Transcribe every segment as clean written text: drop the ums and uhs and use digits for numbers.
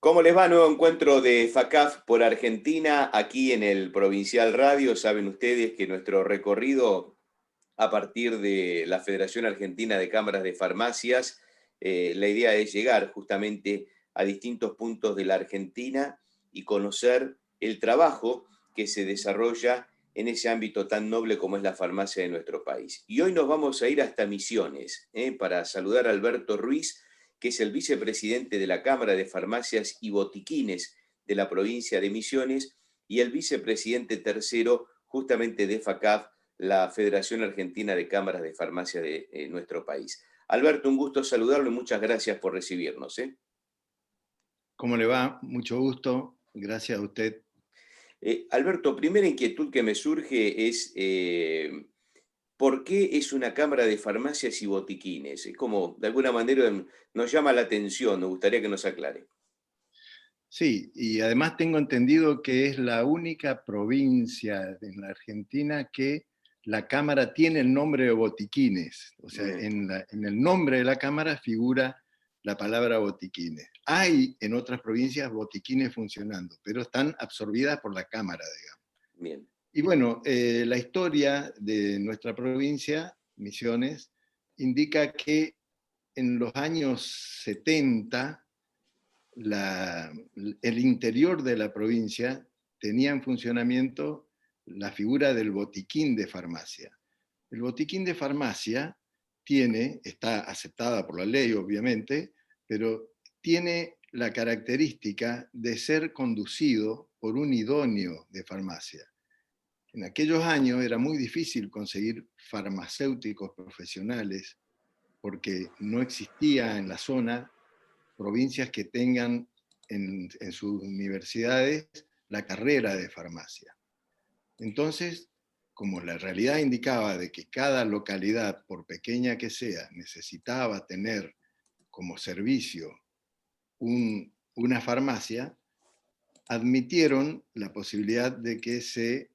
¿Cómo les va? Nuevo encuentro de FACAF por Argentina, aquí en el Provincial Radio. Saben ustedes que nuestro recorrido a partir de la Federación Argentina de Cámaras de Farmacias, la idea es llegar justamente a distintos puntos de la Argentina y conocer el trabajo que se desarrolla en ese ámbito tan noble como es la farmacia de nuestro país. Y hoy nos vamos a ir hasta Misiones, para saludar a Alberto Ruiz, que es el vicepresidente de la Cámara de Farmacias y Botiquines de la provincia de Misiones y el vicepresidente tercero justamente de FACAF, la Federación Argentina de Cámaras de Farmacia de nuestro país. Alberto, un gusto saludarlo y muchas gracias por recibirnos. ¿Cómo le va? Mucho gusto. Gracias a usted. Alberto, primera inquietud que me surge es ¿por qué es una cámara de farmacias y botiquines? Es como, de alguna manera, nos llama la atención, nos gustaría que nos aclare. Sí, y además tengo entendido que es la única provincia en la Argentina que la Cámara tiene el nombre de botiquines. O sea, en el nombre de la Cámara figura la palabra botiquines. Hay en otras provincias botiquines funcionando, pero están absorbidas por la Cámara, digamos. Bien. Y bueno, la historia de nuestra provincia, Misiones, indica que en los años 70, el interior de la provincia tenía en funcionamiento la figura del botiquín de farmacia. El botiquín de farmacia está aceptada por la ley, obviamente, pero tiene la característica de ser conducido por un idóneo de farmacia. En aquellos años era muy difícil conseguir farmacéuticos profesionales porque no existía en la zona provincias que tengan en sus universidades la carrera de farmacia. Entonces, como la realidad indicaba de que cada localidad, por pequeña que sea, necesitaba tener como servicio una farmacia, admitieron la posibilidad de que se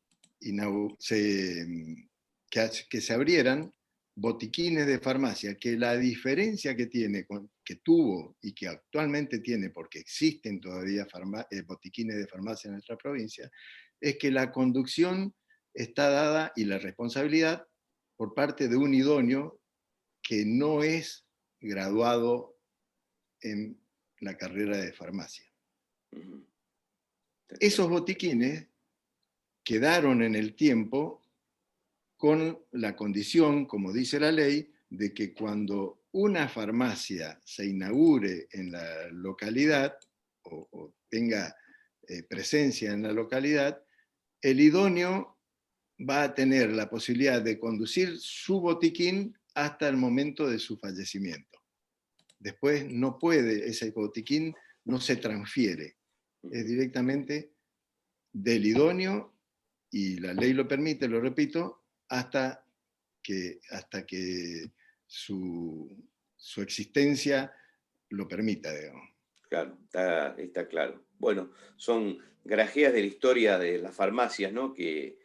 abrieran botiquines de farmacia, que la diferencia que tuvo y que actualmente tiene, porque existen todavía botiquines de farmacia en nuestra provincia, es que la conducción está dada y la responsabilidad por parte de un idóneo que no es graduado en la carrera de farmacia. Esos botiquines quedaron en el tiempo con la condición, como dice la ley, de que cuando una farmacia se inaugure en la localidad o tenga presencia en la localidad, el idóneo va a tener la posibilidad de conducir su botiquín hasta el momento de su fallecimiento. Después no puede, ese botiquín no se transfiere, es directamente del idóneo, y la ley lo permite, lo repito, hasta que su existencia lo permita, digamos. Claro, está claro. Bueno, son grajeas de la historia de las farmacias, ¿no? Sí,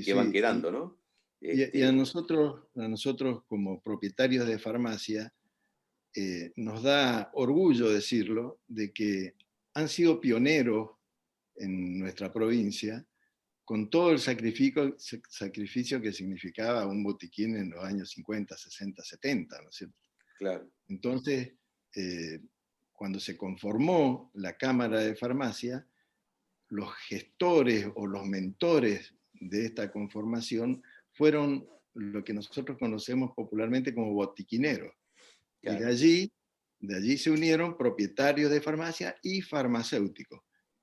Que van sí. quedando, ¿no? Y a nosotros como propietarios de farmacia, nos da orgullo decirlo, de que han sido pioneros en nuestra provincia con todo el sacrificio que significaba un botiquín en los años 50, 60, 70, ¿no es cierto? Claro. Entonces, cuando se conformó la Cámara de Farmacia, los gestores o los mentores de esta conformación fueron lo que nosotros conocemos popularmente como botiquineros. Y Claro. de allí se unieron propietarios de farmacia y farmacéuticos,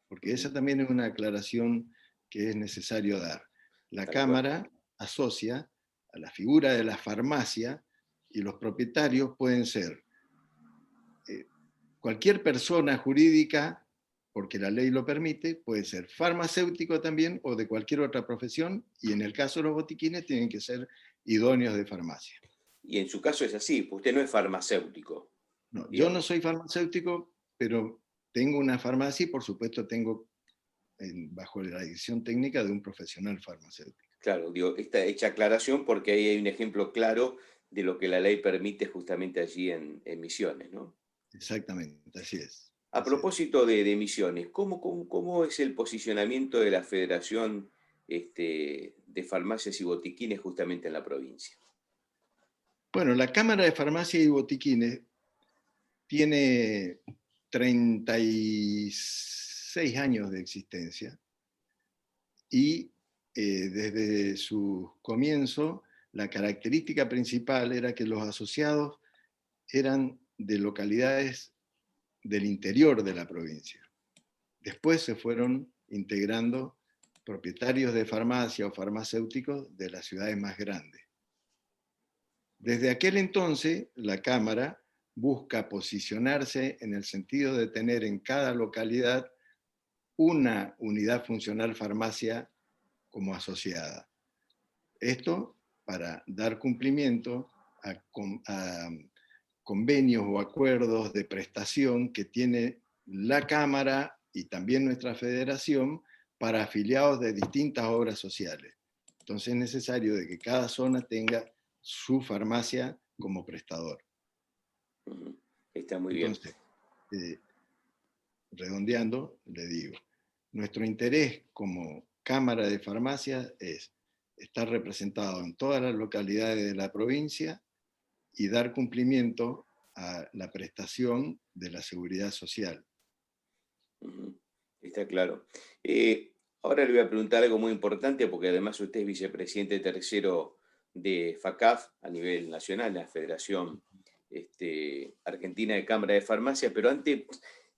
porque esa también es una aclaración que es necesario dar. La Tal cual. Cámara asocia a la figura de la farmacia, y los propietarios pueden ser cualquier persona jurídica, porque la ley lo permite, puede ser farmacéutico también o de cualquier otra profesión, y en el caso de los botiquines tienen que ser idóneos de farmacia. Y en su caso es así, pues usted no es farmacéutico, No, yo no digamos. soy farmacéutico, pero tengo una farmacia y por supuesto tengo bajo la dirección técnica de un profesional farmacéutico. Claro, digo, esta hecha aclaración porque ahí hay un ejemplo claro de lo que la ley permite justamente allí en Misiones, ¿no? Exactamente, así es. A Así es. propósito de Misiones, ¿cómo es el posicionamiento de la Federación de Farmacias y Botiquines justamente en la provincia? Bueno, la Cámara de Farmacia y Botiquines tiene 36 años de existencia y desde su comienzo la característica principal era que los asociados eran de localidades del interior de la provincia. Después se fueron integrando propietarios de farmacia o farmacéuticos de las ciudades más grandes. Desde aquel entonces, la Cámara busca posicionarse en el sentido de tener en cada localidad una unidad funcional farmacia como asociada. Esto para dar cumplimiento a convenios o acuerdos de prestación que tiene la Cámara y también nuestra federación para afiliados de distintas obras sociales. Entonces es necesario de que cada zona tenga su farmacia como prestador. Ujú. Está muy bien. Entonces, eh, redondeando, le digo, nuestro interés como Cámara de Farmacias es estar representado en todas las localidades de la provincia y dar cumplimiento a la prestación de la seguridad social. Ujú. Está claro. Ahora le voy a preguntar algo muy importante, porque además usted es vicepresidente tercero de FACAF a nivel nacional, la Federación Argentina de Cámara de Farmacia, pero antes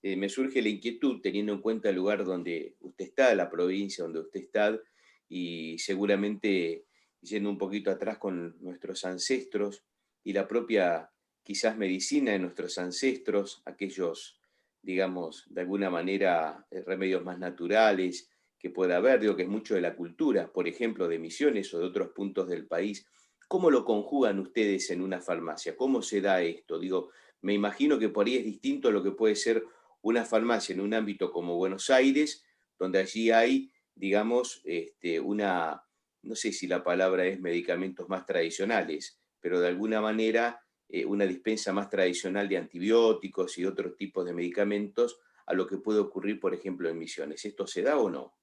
me surge la inquietud, teniendo en cuenta el lugar donde usted está, la provincia donde usted está, y seguramente yendo un poquito atrás con nuestros ancestros y la propia, quizás, medicina de nuestros ancestros, aquellos, digamos, de alguna manera, remedios más naturales que pueda haber, digo que es mucho de la cultura, por ejemplo, de Misiones o de otros puntos del país. ¿Cómo lo conjugan ustedes en una farmacia? ¿Cómo se da esto? Digo, me imagino que por ahí es distinto a lo que puede ser una farmacia en un ámbito como Buenos Aires, donde allí hay, digamos, no sé si la palabra es medicamentos más tradicionales, pero de alguna manera una dispensa más tradicional de antibióticos y otros tipos de medicamentos a lo que puede ocurrir, por ejemplo, en Misiones. ¿Esto se da o no?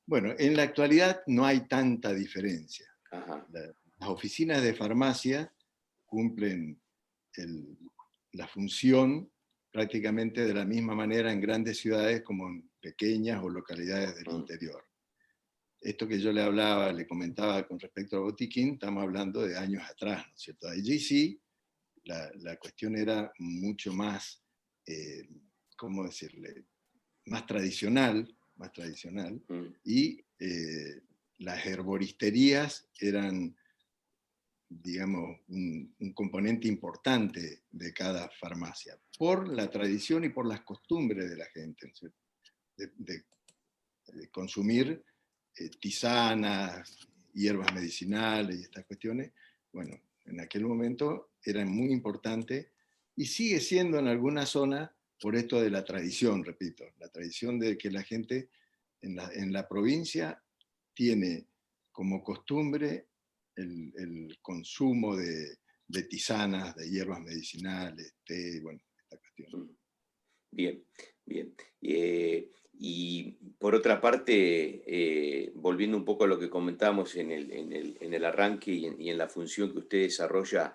Bueno, en la actualidad no hay tanta diferencia. Ajá. Las oficinas de farmacia cumplen el- la función prácticamente de la misma manera en grandes ciudades como en pequeñas o localidades del Mm. interior. Esto que yo le hablaba, le comentaba con respecto al botiquín, estamos hablando de años atrás, ¿no es cierto? Allí sí, la cuestión era mucho más, eh, ¿cómo decirle? Más tradicional, Mm. y las herboristerías eran, digamos, un componente importante de cada farmacia, por la tradición y por las costumbres de la gente, ¿no es cierto? De consumir tisanas, hierbas medicinales y estas cuestiones. Bueno, en aquel momento era muy importante y sigue siendo en alguna zona por esto de la tradición, repito, la tradición de que la gente en la provincia tiene como costumbre el consumo de tisanas, de hierbas medicinales, té, bueno, esta cuestión. Mm. Bien, bien. Y por otra parte, volviendo un poco a lo que comentábamos en el arranque y en la función que usted desarrolla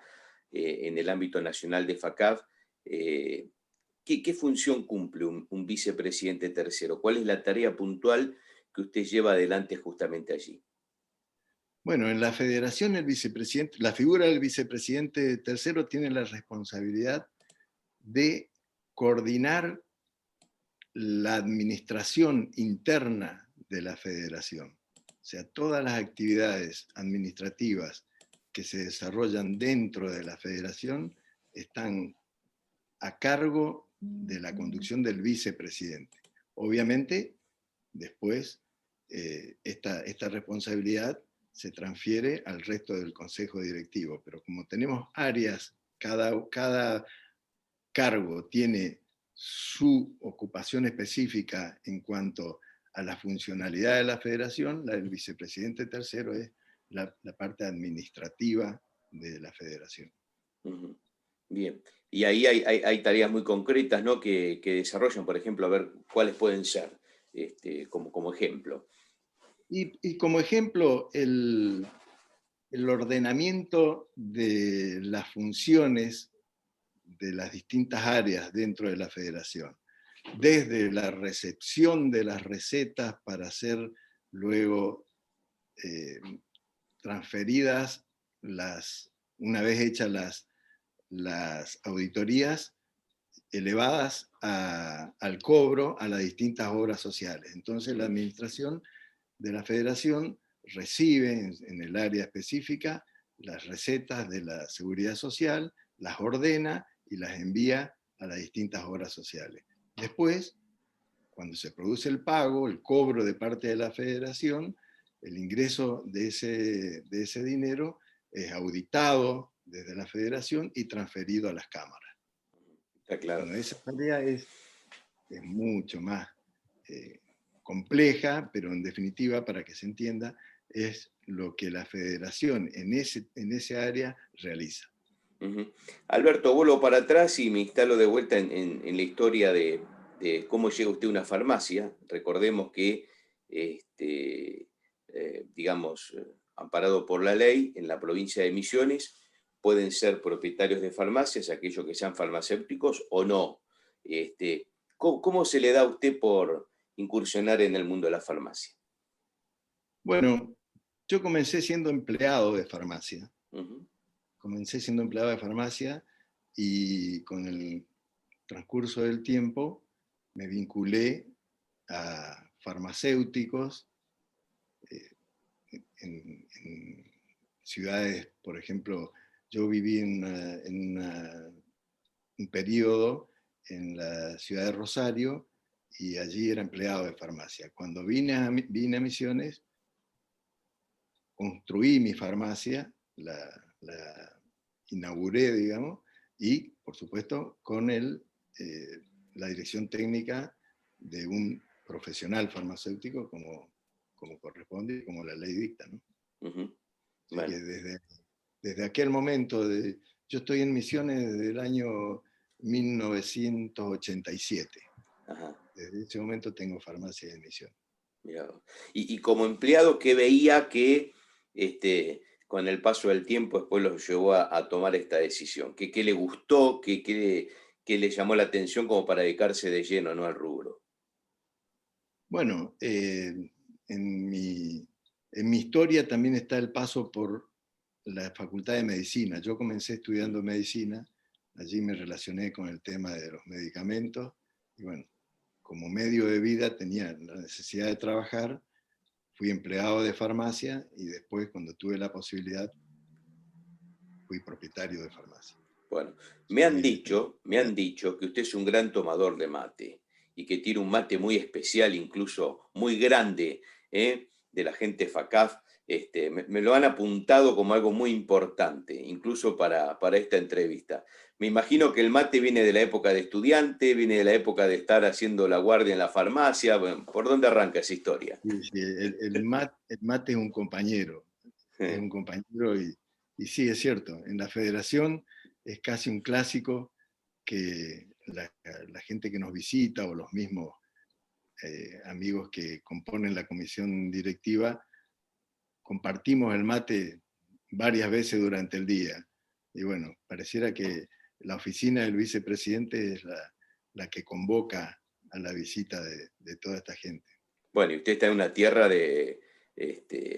en el ámbito nacional de FACAF, ¿qué función cumple un vicepresidente tercero? ¿Cuál es la tarea puntual que usted lleva adelante justamente allí? Bueno, en la federación el vicepresidente, la figura del vicepresidente tercero tiene la responsabilidad de coordinar la administración interna de la federación. O sea, todas las actividades administrativas que se desarrollan dentro de la federación están a cargo de la conducción del vicepresidente. Obviamente, después, esta responsabilidad se transfiere al resto del consejo directivo, pero como tenemos áreas, cada cargo tiene su ocupación específica en cuanto a la funcionalidad de la federación, la del vicepresidente tercero es la parte administrativa de la federación. Ujú. Bien. Y ahí hay tareas muy concretas, ¿no? que desarrollan, por ejemplo, a ver cuáles pueden ser, como ejemplo. Y como ejemplo, el ordenamiento de las funciones de las distintas áreas dentro de la federación, desde la recepción de las recetas para ser luego transferidas, una vez hechas las auditorías, elevadas al cobro a las distintas obras sociales. Entonces la administración de la federación recibe en el área específica las recetas de la seguridad social, las ordena y las envía a las distintas obras sociales. Después, cuando se produce el pago, el cobro de parte de la federación, el ingreso de ese dinero es auditado desde la federación y transferido a las cámaras. Está claro. Bueno, esa tarea es mucho más compleja, pero en definitiva, para que se entienda, es lo que la federación en ese área realiza. Uh-huh. Alberto, vuelvo para atrás y me instalo de vuelta en la historia de cómo llega usted a una farmacia. Recordemos que, digamos, amparado por la ley, en la provincia de Misiones pueden ser propietarios de farmacias, aquellos que sean farmacéuticos o no. ¿Cómo se le da a usted por incursionar en el mundo de la farmacia? Bueno, yo comencé siendo empleado de farmacia. Uh-huh. Comencé siendo empleado de farmacia y con el transcurso del tiempo me vinculé a farmacéuticos en ciudades, por ejemplo, yo viví un periodo en la ciudad de Rosario y allí era empleado de farmacia. Cuando vine a Misiones, construí mi farmacia, la inauguré, digamos, y por supuesto con la dirección técnica de un profesional farmacéutico como corresponde y como la ley dicta, ¿no? Uh-huh. Así Bueno. que desde aquel momento, yo estoy en Misiones desde el año 1987. Ajá. Desde ese momento tengo farmacia de Misiones. Y como empleado, ¿qué veía que con el paso del tiempo después los llevó a tomar esta decisión? ¿Qué le gustó? ¿Qué le llamó la atención como para dedicarse de lleno, ¿no?, al rubro? Bueno, en mi historia también está el paso por la Facultad de Medicina. Yo comencé estudiando medicina, allí me relacioné con el tema de los medicamentos y bueno, como medio de vida tenía la necesidad de trabajar, fui empleado de farmacia y después cuando tuve la posibilidad fui propietario de farmacia. Bueno, Soy me han dicho que usted es un gran tomador de mate y que tiene un mate muy especial, incluso muy grande, de la gente FACAF. Me lo han apuntado como algo muy importante, incluso para esta entrevista. Me imagino que el mate viene de la época de estudiante, viene de la época de estar haciendo la guardia en la farmacia. Bueno, ¿por dónde arranca esa historia? Sí, sí, el mate es un compañero y sí, es cierto, en la federación es casi un clásico que la gente que nos visita o los mismos amigos que componen la comisión directiva, compartimos el mate varias veces durante el día. Y bueno, pareciera que la oficina del vicepresidente es la que convoca a la visita de toda esta gente. Bueno, y usted está en una tierra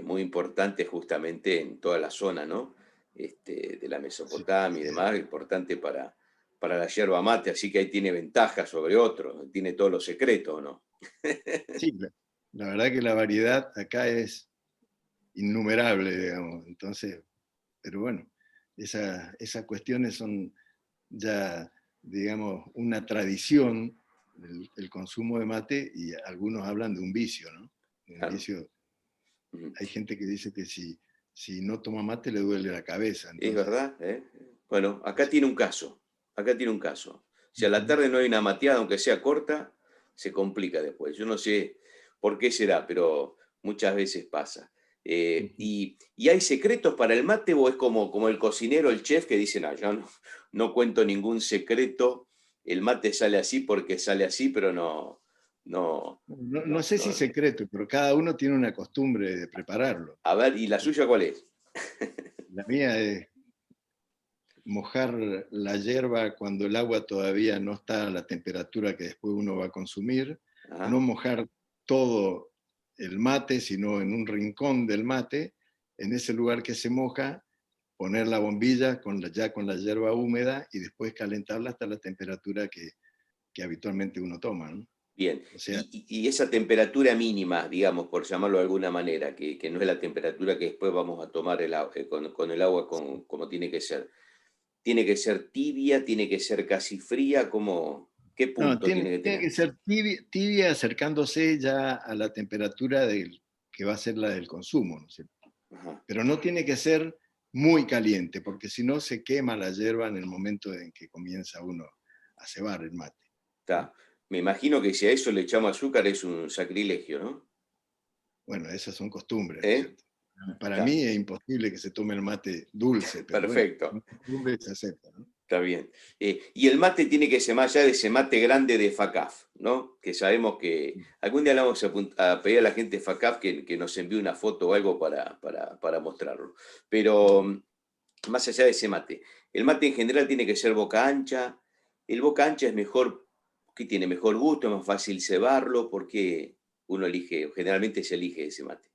muy importante justamente en toda la zona, ¿no? De la Sí, Mesopotamia y demás, importante para la yerba mate, así que ahí tiene ventaja sobre otros, tiene todos los secretos, ¿no? sí, la verdad que la variedad acá es innumerable, digamos. Entonces, pero bueno, esas cuestiones son ya, digamos, una tradición, el consumo de mate, y algunos hablan de un vicio, ¿no? Un Claro. vicio. Ujú. Hay gente que dice que si no toma mate le duele la cabeza, Es entonces. verdad, ¿eh? Bueno, acá Sí. tiene un caso, acá tiene un caso. Si a la Ujú. tarde no hay una mateada, aunque sea corta, se complica después. Yo no sé por qué será, pero muchas veces pasa. Y hay secretos para el mate o es como el cocinero, el chef que dice, no, yo no cuento ningún secreto, el mate sale así porque sale así, pero no, No sé si secreto, pero cada uno tiene una costumbre de prepararlo. A ver, ¿y la suya cuál es? La mía es mojar la yerba cuando el agua todavía no está a la temperatura que después uno va a consumir, Ajá. no mojar todo el mate, sino en un rincón del mate, en ese lugar que se moja, poner la bombilla ya con la yerba húmeda y después calentarla hasta la temperatura que habitualmente uno toma, ¿no? Bien, O sea, y esa temperatura mínima, digamos, por llamarlo de alguna manera, que no es la temperatura que después vamos a tomar con el agua como tiene que ser tibia, tiene que ser casi fría, ¿qué no, punto tiene tiene, que tiene que tener? ser tibia, acercándose ya a la temperatura que va a ser la del consumo, ¿no es cierto? Ajá, Pero no tiene que ser muy caliente, porque si no se quema la yerba en el momento en que comienza uno a cebar el mate. está. Me imagino que si a eso le echamos azúcar es un sacrilegio, ¿no? Bueno, esas son costumbres, ¿no es ¿Eh? cierto? Para Está, mí es imposible que se tome el mate dulce, pero bueno, perfecto. son costumbres y se acepta, ¿no? Está bien. Y el mate tiene que ser más allá de ese mate grande de FACAF, ¿no? Que sabemos que algún día le vamos a pedir a la gente de FACAF que nos envíe una foto o algo para mostrarlo. Pero más allá de ese mate, el mate en general tiene que ser boca ancha. El boca ancha es mejor, que tiene mejor gusto, es más fácil cebarlo, porque uno elige, o generalmente se elige ese mate.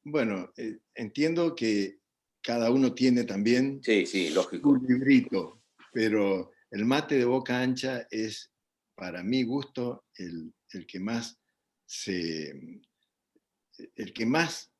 Bueno, entiendo que cada uno tiene también Sí, sí, su lógico. librito, pero el mate de boca ancha es, para mi gusto, el que más se, el que más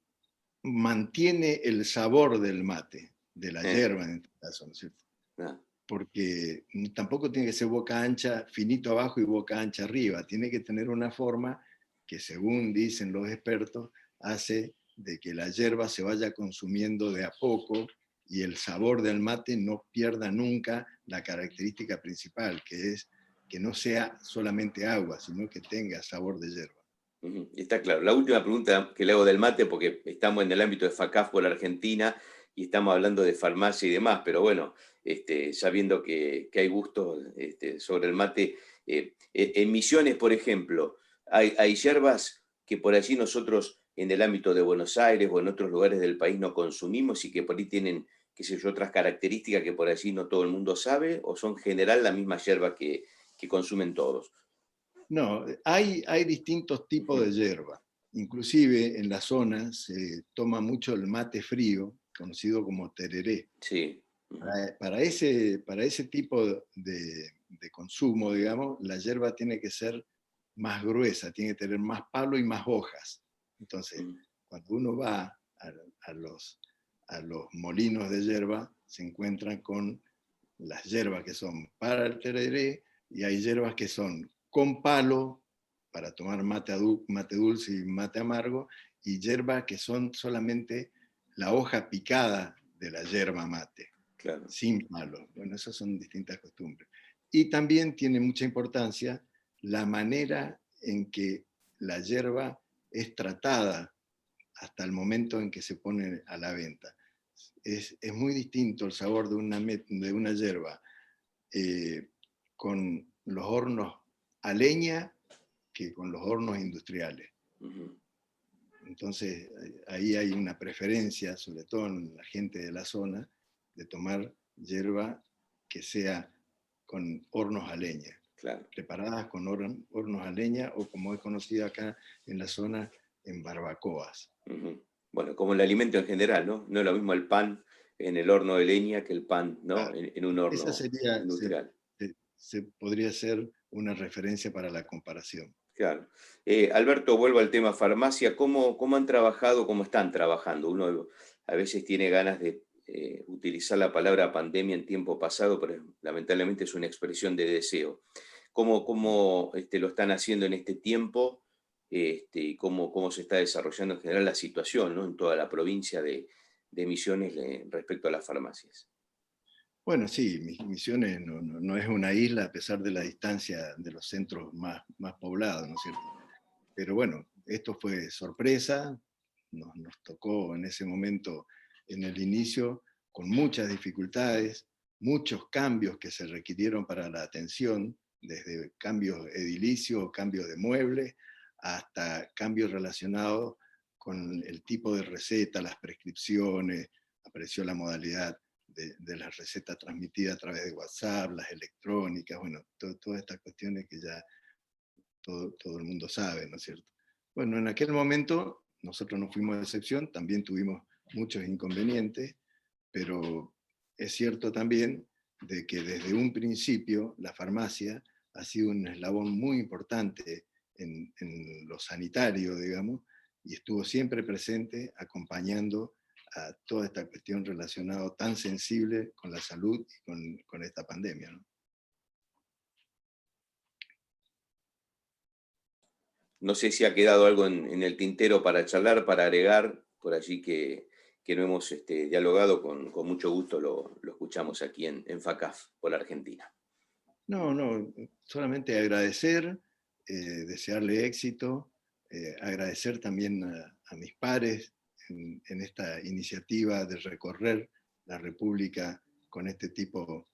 mantiene el sabor del mate, de la Eh, yerba en este caso, ¿no es cierto? ah, Porque tampoco tiene que ser boca ancha, finito abajo y boca ancha arriba, tiene que tener una forma que, según dicen los expertos, hace de que la yerba se vaya consumiendo de a poco y el sabor del mate no pierda nunca la característica principal, que es que no sea solamente agua, sino que tenga sabor de yerba. Ujú, está claro. La última pregunta que le hago del mate, porque estamos en el ámbito de FACAF por Argentina y estamos hablando de farmacia y demás, pero bueno, sabiendo que hay gustos sobre el mate, en Misiones, por ejemplo, hay hierbas que por allí nosotros en el ámbito de Buenos Aires o en otros lugares del país no consumimos y que por ahí tienen, qué sé yo, otras características que por allí no todo el mundo sabe, o son en general la misma hierba que consumen todos. No, hay distintos tipos Ujú, de hierba. Inclusive en la zona se toma mucho el mate frío, conocido como tereré. sí. Ujú, Para ese tipo de consumo, digamos, la hierba tiene que ser más gruesa, tiene que tener más palo y más hojas. Entonces, ujú, cuando uno va a los molinos de hierba, se encuentran con las hierbas que son para el tereré y hay hierbas que son con palo para tomar mate dulce y mate amargo y hierbas que son solamente la hoja picada de la hierba mate, claro. sin palo. Bueno, esas son distintas costumbres. Y también tiene mucha importancia la manera en que la hierba es tratada hasta el momento en que se pone a la venta. Es muy distinto el sabor de una hierba con los hornos a leña que con los hornos industriales. Ujú. Entonces, ahí hay una preferencia, sobre todo en la gente de la zona, de tomar hierba que sea con hornos a leña, Claro. preparadas con hornos a leña o como es conocido acá en la zona, en barbacoas. Ujú. Bueno, como el alimento en general, ¿no? No es lo mismo el pan en el horno de leña que el pan, ¿no? Claro. En un Esa horno sería, industrial. podría ser una referencia para la comparación. Claro. Alberto, vuelvo al tema farmacia. ¿Cómo han trabajado, cómo están trabajando? Uno a veces tiene ganas de utilizar la palabra pandemia en tiempo pasado, pero lamentablemente es una expresión de deseo. ¿Cómo lo están haciendo en este tiempo? Y cómo se está desarrollando en general la situación, ¿no? En toda la provincia de Misiones respecto a las farmacias. Bueno, sí, Misiones no es una isla a pesar de la distancia de los centros más poblados, ¿no es cierto? Pero bueno, esto fue sorpresa, nos tocó en ese momento, en el inicio, con muchas dificultades, muchos cambios que se requirieron para la atención, desde cambios edilicios, cambios de muebles, hasta cambios relacionados con el tipo de receta, las prescripciones. Apareció la modalidad de las recetas transmitidas a través de WhatsApp, las electrónicas, bueno, todas estas cuestiones que ya todo el mundo sabe, ¿no es cierto? Bueno, en aquel momento nosotros no fuimos de excepción, también tuvimos muchos inconvenientes, pero es cierto también de que desde un principio la farmacia ha sido un eslabón muy importante en lo sanitario, digamos, y estuvo siempre presente acompañando a toda esta cuestión relacionada tan sensible con la salud y con esta pandemia, ¿no? No sé si ha quedado algo en el tintero para charlar, para agregar, por allí que no hemos dialogado, con mucho gusto lo escuchamos aquí en FACAF, por la Argentina. No, solamente agradecer, desearle éxito, agradecer también a mis pares en esta iniciativa de recorrer la República con este tipo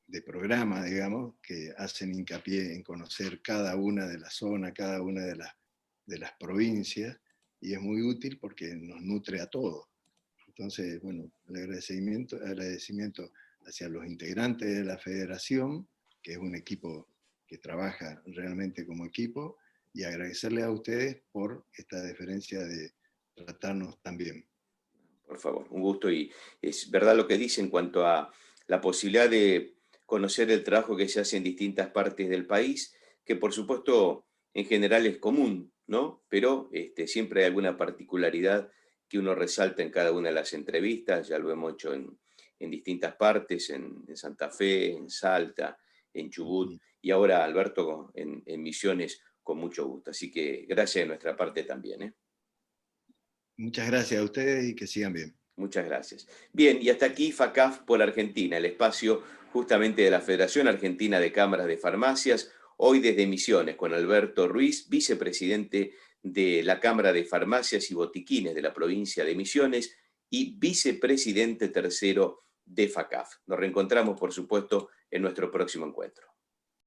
de programa, digamos, que hacen hincapié en conocer cada una de las zonas, cada una de las provincias, y es muy útil porque nos nutre a todos. Entonces, bueno, el agradecimiento hacia los integrantes de la federación, que es un equipo que trabaja realmente como equipo, y agradecerles a ustedes por esta deferencia de tratarnos tan bien. Por favor, un gusto, y es verdad lo que dice en cuanto a la posibilidad de conocer el trabajo que se hace en distintas partes del país, que por supuesto en general es común, ¿no? Pero siempre hay alguna particularidad que uno resalta en cada una de las entrevistas. Ya lo hemos hecho en distintas partes, en Santa Fe, en Salta, en Chubut, y ahora Alberto en Misiones, con mucho gusto. Así que gracias de nuestra parte también, ¿eh? Muchas gracias a ustedes y que sigan bien. Muchas gracias. Bien, y hasta aquí FACAF por Argentina, el espacio justamente de la Federación Argentina de Cámaras de Farmacias, hoy desde Misiones, con Alberto Ruiz, vicepresidente de la Cámara de Farmacias y Botiquines de la provincia de Misiones y vicepresidente tercero de FACAF. Nos reencontramos, por supuesto, en nuestro próximo encuentro.